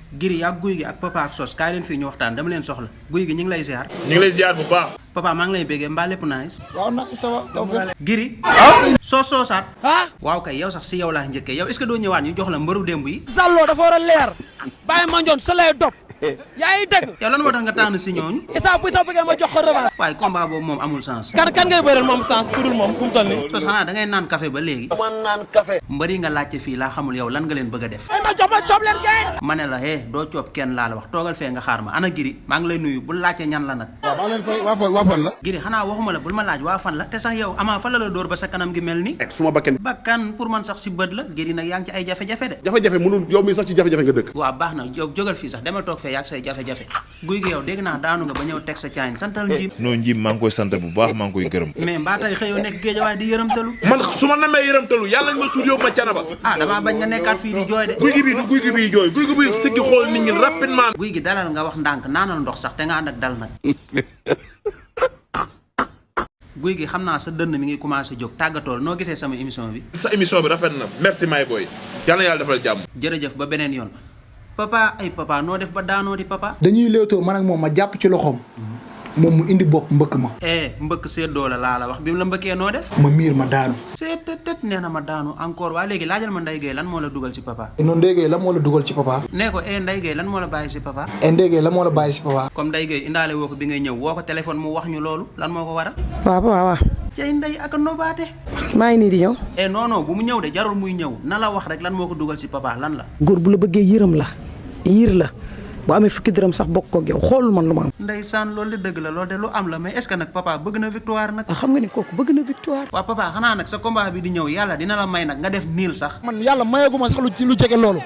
Giri yaa guy gi ak papa ak sos kaay leen fii ñu waxtaan dama leen soxla guy gi ñu ngi lay ziar. ñu ngi lay ziar bu baax. papa maa ngi lay béggee mbaa lépp nice. waaw na ça va taw fekk. Giri. soosaat. waaw kay yow sax si yow laa njëkkee yow est-ce que doo ñëwaat ñu jox la mbëru démb yi. Zallo dafa war a leer. bàyyi ma njoon sa lay dop. yaa ngi dégg. yow lan moo tax nga tànn si ñooñu. Issa bu sa bëggee ma jox ko revanche. waaye combat boobu moom amul sens. kan ngay bëreel moom sens ku dul moom fu mu toll nii. tos xanaa da ngay naan café ba léegi. man naan café. mbëri nga laajte fii laa xamul yow lan nga leen bëgg a def. ay ma coob leen gay. ma ne la doo coob kenn laa la wax toogal fee nga xaar ma ana Giri maa ngi lay nuyu bul laajte ñan la nag. waaw maa leen fay waa fan la. Giri xanaa waxuma la bul ma laaj waa fan la te sax yow amaa fan la dóor ba sa kanam gi mel ni. suma bakkan pour man sax si bët la Giri nag yaa ngi ci ay jafe-jafe de. jafe-jafe mënul yow mi sax ci jafe-jafe nga dëkk. waaw baax na yow jógal fii sax demal toog fee yaa say jafe-jafe guy gi yow dégg naa daanu nga ba ñëw teg sa caayin santal njiim. non njiim maa ngi koy sant bu baax maa ngi koy gërëm. mais mbaa tey xëyoo nekk géejawaay di yërëmtalu. man su ma namee yërëmtalu yàlla ñu ma suul yóbbu ma canaba. damaa bañ nga nekkaat fii di jooy de. guy gi bii du guy gi bii jooy guy gi bii siggi xool nit ñi rapidement. guy gi dalal nga wax ndànk naanal ndox sax te nga ànd ak dal nag. guy gi xam naa sa dënn mi ngi commencé jóg tàggatool noo gisee sama émission bi. sa émission bi rafet na merci my boy yàlla yàlla defal jàmm. jërëjëf ba beneen yoon. papa noo def ba daanoo di papa. dañuy léewtoo man ak moom ma jàpp ci loxoom moom mu indi bopp mbëkk ma. mbëkk seddoo la laa la wax bi mu la mbëkkee noo def. ma miir ma daanu. seet nee na ma daanu encore waa léegi laajal ma Ndeye Gueye lan moo la dugal ci papa. non Ndeye Gueye lan moo la dugal ci papa. nee ko Ndeye Gueye lan moo la bàyyi ci papa. Ndeye Gueye lan moo la bàyyi ci papa. comme Ndeye Gueye indaale woo ko bi ngay ñëw woo ko téléphone mu wax ñu loolu lan moo ko waral. waaw. cay Ndeye ak a nobaate. maa ngi nii di ñëw. non bu mu ñëw de jarul muy ñëw na la wax rek lan moo ko dugal ci papa lan la. góor bu la bëggee yërëm la yiir la bu amee fukki dërëm sax bokk koog yow xoolul man lu ma am. ndeysaan loolu de dëgg la loolu de lu am la mais est-ce que nag papa bëgg na victoire nag. xam nga ni kooku bëgg na victoire. waaw papa xanaa nag sa combat bi di ñëw yàlla dina la may nag nga def niil sax. man yàlla mayaguma sax lu jege loolu.